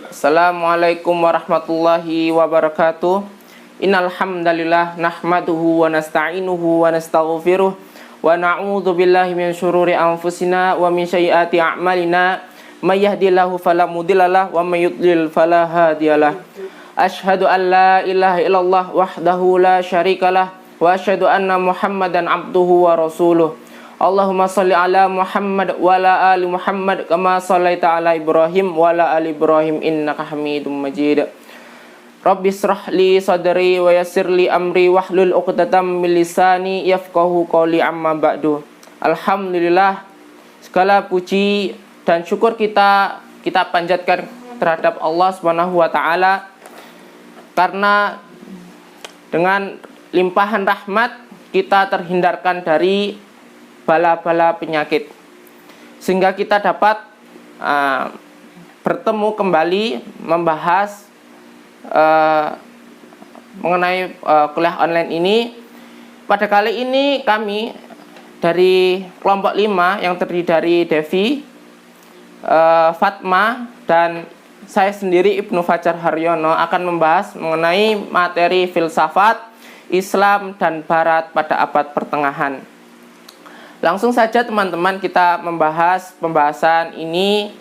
Assalamualaikum warahmatullahi wabarakatuh. Innal hamdalillah nahmaduhu wa nasta'inuhu wa nastaghfiruh wa na'udzu billahi min syururi anfusina wa min sayyiati a'malina. May yahdihillahu fala mudhillalah wa may yudlil fala hadiyalah. Asyhadu an la ilaha illallah wahdahu la syarikalah wa asyhadu anna Muhammadan abduhu wa rasuluh. Allahumma sholli ala Muhammad wa ala ali Muhammad kama shallaita ala Ibrahim wa ala ali Ibrahim innaka Hamidum Majid. Rabbi shrah li sadri wa yassir li amri wahlul 'uqdatam min lisani yafqahu qawli amma ba'du. Alhamdulillah, segala puji dan syukur kita panjatkan terhadap Allah Subhanahu wa taala karena dengan limpahan rahmat kita terhindarkan dari bala-bala penyakit, sehingga kita dapat bertemu kembali membahas mengenai kuliah online ini. Pada kali ini kami dari kelompok 5 yang terdiri dari Devi, Fatma, dan saya sendiri Ibnu Fajar Haryono akan membahas mengenai materi filsafat Islam dan Barat pada abad pertengahan. Langsung saja teman-teman kita membahas pembahasan ini.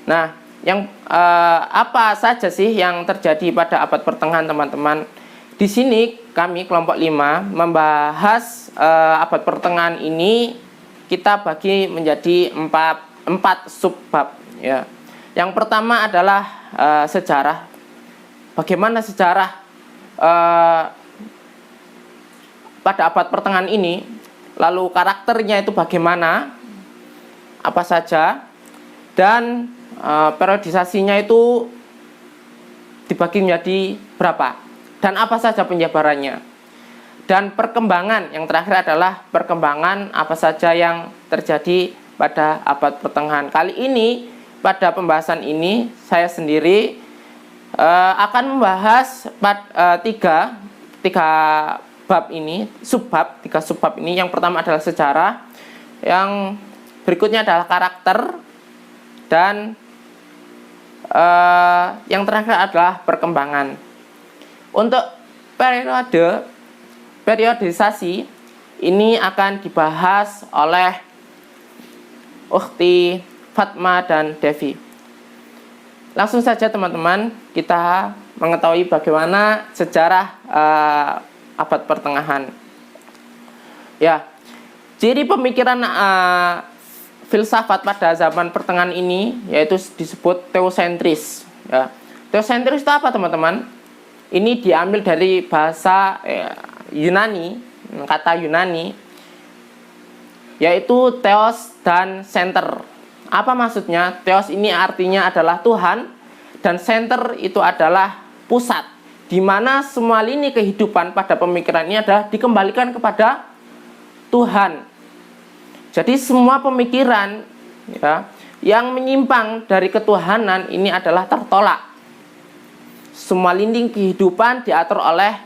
Nah, apa saja sih yang terjadi pada abad pertengahan teman-teman? Di sini kami kelompok 5 membahas abad pertengahan ini kita bagi menjadi empat subbab ya. Yang pertama adalah sejarah. Bagaimana sejarah pada abad pertengahan ini, lalu karakternya itu bagaimana, apa saja, dan periodisasinya itu dibagi menjadi berapa, dan apa saja penjabarannya, dan perkembangan. Yang terakhir adalah perkembangan apa saja yang terjadi pada abad pertengahan. Kali ini pada pembahasan ini saya sendiri akan membahas tiga bab ini, tiga subbab ini. Yang pertama adalah sejarah, yang berikutnya adalah karakter, dan yang terakhir adalah perkembangan. Untuk periodisasi ini akan dibahas oleh Ukhti Fatma dan Devi. Langsung saja teman-teman kita mengetahui bagaimana sejarah abad pertengahan. Ya, ciri pemikiran filsafat pada zaman pertengahan ini yaitu disebut teosentris. Ya. Teosentris itu apa teman-teman? Ini diambil dari bahasa Yunani, kata Yunani, yaitu theos dan center. Apa maksudnya? Theos ini artinya adalah Tuhan, dan center itu adalah pusat, di mana semua lini kehidupan pada pemikiran ini adalah dikembalikan kepada Tuhan. Jadi semua pemikiran ya, yang menyimpang dari ketuhanan ini adalah tertolak. Semua lini kehidupan diatur oleh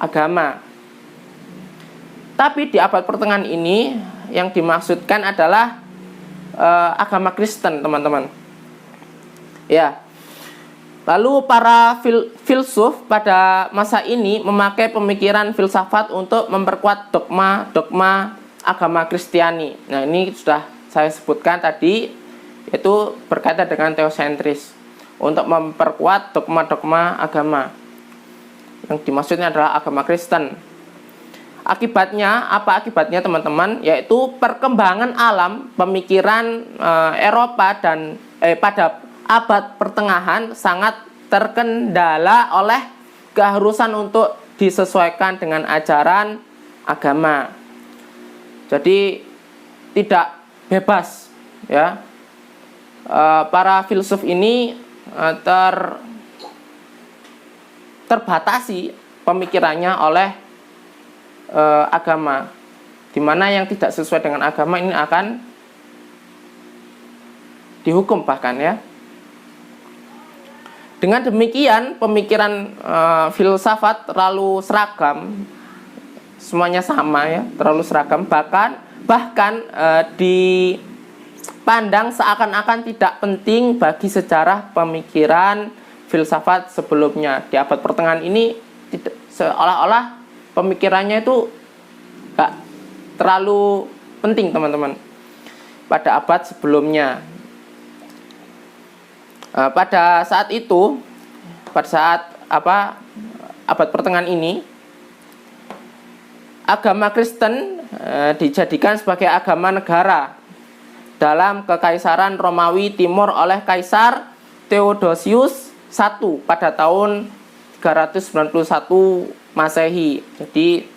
agama. Tapi di abad pertengahan ini yang dimaksudkan adalah agama Kristen, teman-teman. Ya. Lalu para filsuf pada masa ini memakai pemikiran filsafat untuk memperkuat dogma agama Kristiani. Nah, ini sudah saya sebutkan tadi, yaitu berkaitan dengan teosentris, untuk memperkuat dogma agama. Yang dimaksudnya adalah agama Kristen. Akibatnya, apa akibatnya teman-teman? Yaitu perkembangan alam pemikiran Eropa dan pada abad pertengahan sangat terkendala oleh keharusan untuk disesuaikan dengan ajaran agama. Jadi tidak bebas ya. Para filsuf ini terbatasi pemikirannya oleh agama, di mana yang tidak sesuai dengan agama ini akan dihukum bahkan ya. Dengan demikian pemikiran filsafat terlalu seragam, semuanya sama ya, terlalu seragam, bahkan dipandang seakan-akan tidak penting bagi sejarah pemikiran filsafat sebelumnya. Di abad pertengahan ini seolah-olah pemikirannya itu gak terlalu penting, teman-teman, pada abad sebelumnya. Pada saat itu, pada saat abad pertengahan ini, agama Kristen dijadikan sebagai agama negara dalam Kekaisaran Romawi Timur oleh Kaisar Theodosius I pada tahun 391 Masehi. Jadi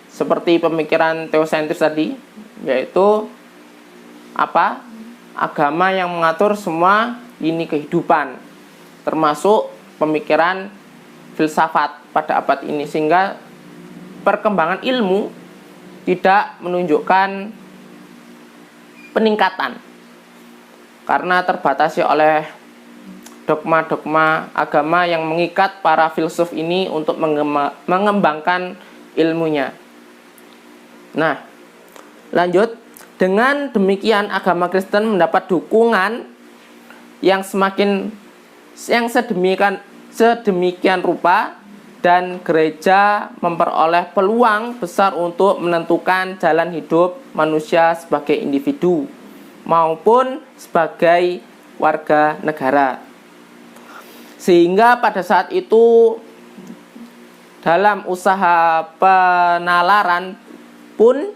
seperti pemikiran teosentris tadi, yaitu agama yang mengatur semua lini kehidupan, termasuk pemikiran filsafat pada abad ini, sehingga perkembangan ilmu tidak menunjukkan peningkatan karena terbatasi oleh dogma-dogma agama yang mengikat para filsuf ini untuk mengembangkan ilmunya. Nah, lanjut. Dengan demikian agama Kristen mendapat dukungan yang sedemikian rupa, dan gereja memperoleh peluang besar untuk menentukan jalan hidup manusia sebagai individu maupun sebagai warga negara. Sehingga pada saat itu dalam usaha penalaran pun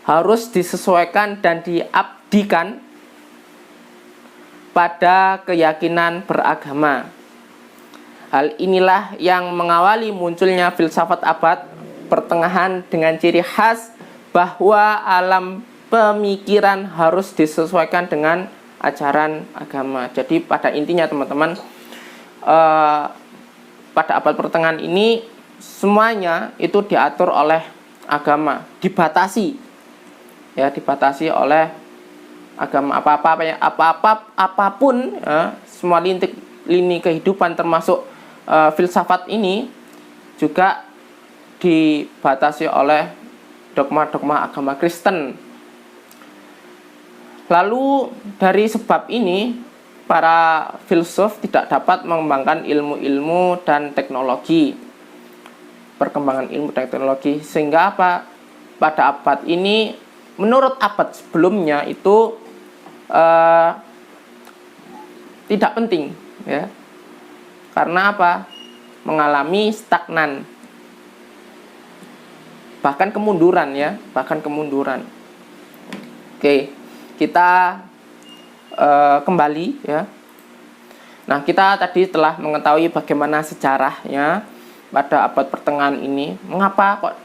harus disesuaikan dan diabdikan pada keyakinan beragama. Hal inilah yang mengawali munculnya filsafat abad pertengahan dengan ciri khas bahwa alam pemikiran harus disesuaikan dengan ajaran agama. Jadi pada intinya, teman-teman, pada abad pertengahan ini semuanya itu diatur oleh agama, dibatasi oleh agama. Apapun semua lini kehidupan termasuk filsafat ini juga dibatasi oleh dogma-dogma agama Kristen. Lalu dari sebab ini para filsuf tidak dapat mengembangkan ilmu-ilmu dan teknologi, perkembangan ilmu dan teknologi, sehingga pada abad ini menurut abad sebelumnya itu tidak penting, ya, karena mengalami stagnan, bahkan kemunduran. Oke, kita kembali, ya. Nah, kita tadi telah mengetahui bagaimana sejarahnya pada abad pertengahan ini, mengapa kok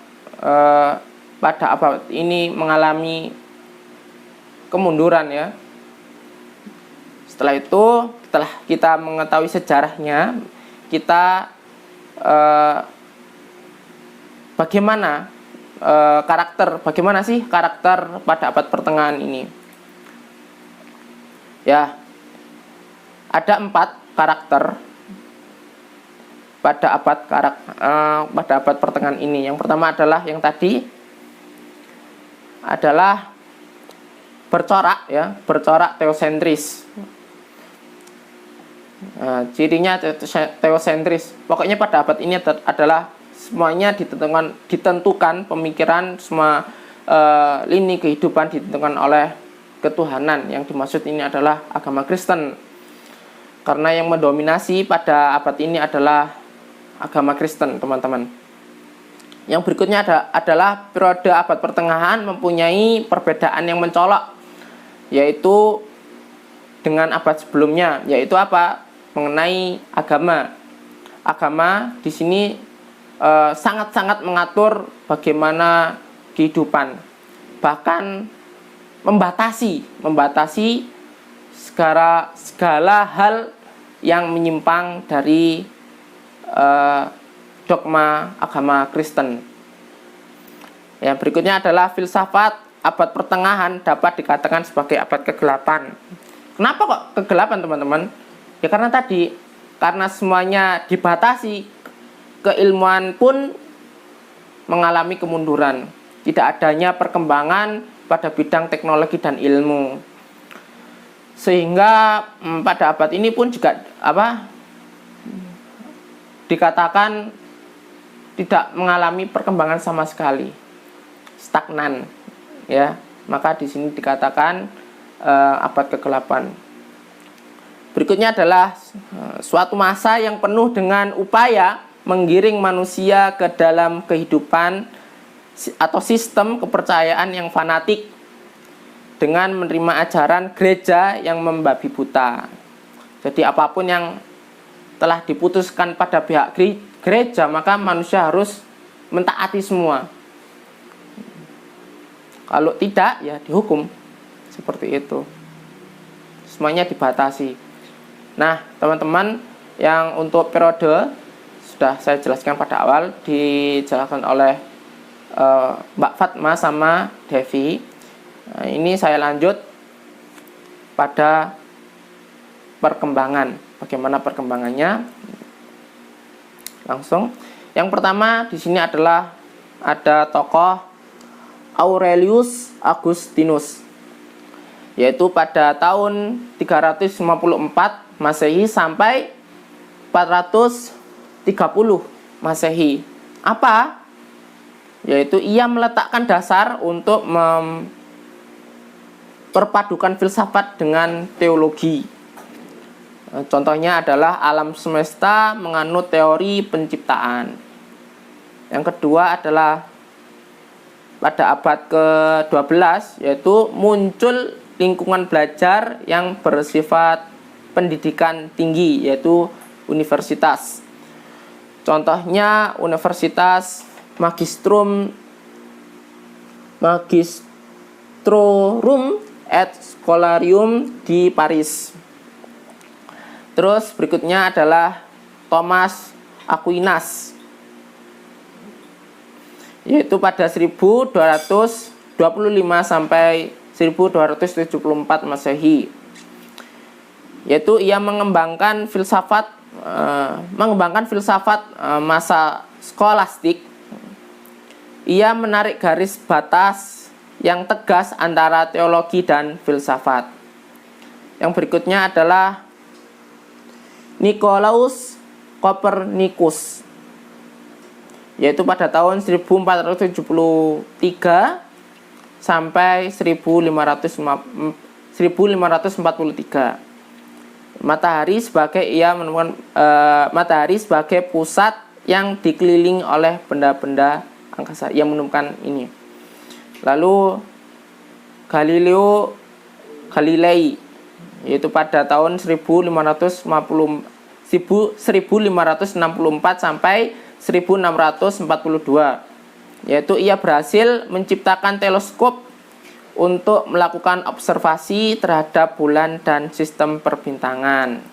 pada abad ini mengalami kemunduran, ya. Setelah itu, setelah kita mengetahui sejarahnya, kita bagaimana sih karakter pada abad pertengahan ini? Ya, ada 4 karakter pada abad pertengahan ini. Yang pertama adalah yang tadi adalah bercorak teosentris. Cirinya teosentris. Pokoknya pada abad ini adalah semuanya ditentukan pemikiran, semua lini kehidupan ditentukan oleh ketuhanan. Yang dimaksud ini adalah agama Kristen, karena yang mendominasi pada abad ini adalah agama Kristen, teman-teman. Yang berikutnya adalah periode abad pertengahan mempunyai perbedaan yang mencolok, yaitu dengan abad sebelumnya, yaitu mengenai agama. Agama di sini sangat-sangat mengatur bagaimana kehidupan, bahkan membatasi segala hal yang menyimpang dari dogma agama Kristen. Yang berikutnya adalah filsafat abad pertengahan dapat dikatakan sebagai abad kegelapan. Kenapa kok kegelapan, teman-teman? Ya karena semuanya dibatasi, keilmuan pun mengalami kemunduran. Tidak adanya perkembangan pada bidang teknologi dan ilmu. Sehingga pada abad ini pun juga dikatakan tidak mengalami perkembangan sama sekali, stagnan, ya. Maka di sini dikatakan abad kegelapan. Berikutnya adalah suatu masa yang penuh dengan upaya menggiring manusia ke dalam kehidupan atau sistem kepercayaan yang fanatik dengan menerima ajaran gereja yang membabi buta. Jadi apapun yang telah diputuskan pada pihak gereja, maka manusia harus mentaati semua. Kalau tidak, ya dihukum. Seperti itu. Semuanya dibatasi. Nah, teman-teman, yang untuk periode sudah saya jelaskan pada awal, dijelaskan oleh Mbak Fatma sama Devi. Nah, ini saya lanjut pada perkembangan. Bagaimana perkembangannya? Langsung. Yang pertama di sini adalah ada tokoh Aurelius Augustinus, yaitu pada tahun 354 Masehi sampai 430 Masehi. Apa? Yaitu ia meletakkan dasar untuk memperpadukan filsafat dengan teologi. Contohnya adalah alam semesta menganut teori penciptaan. Yang kedua adalah pada abad ke-12, yaitu muncul lingkungan belajar yang bersifat pendidikan tinggi, yaitu universitas. Contohnya Universitas Magistrorum et Scholarium di Paris. Terus berikutnya adalah Thomas Aquinas, yaitu pada 1225 sampai 1274 Masehi. Yaitu ia mengembangkan filsafat masa skolastik. Ia menarik garis batas yang tegas antara teologi dan filsafat. Yang berikutnya adalah Nicolaus Copernicus, yaitu pada tahun 1473 sampai 1543. Matahari sebagai pusat yang dikelilingi oleh benda-benda angkasa. Ia menemukan ini. Lalu Galileo Galilei, yaitu pada tahun 1564 sampai 1642, yaitu ia berhasil menciptakan teleskop untuk melakukan observasi terhadap bulan dan sistem perbintangan.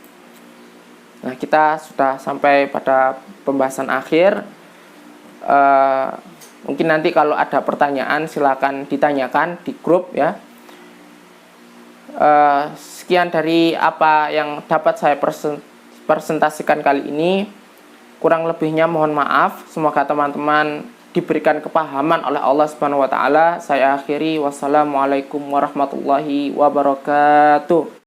Nah, kita sudah sampai pada pembahasan akhir. Mungkin nanti kalau ada pertanyaan silakan ditanyakan di grup, ya. Sekian dari apa yang dapat saya presentasikan kali ini. Kurang lebihnya mohon maaf. Semoga teman-teman diberikan kepahaman oleh Allah Subhanahu wa taala. Saya akhiri, wassalamualaikum warahmatullahi wabarakatuh.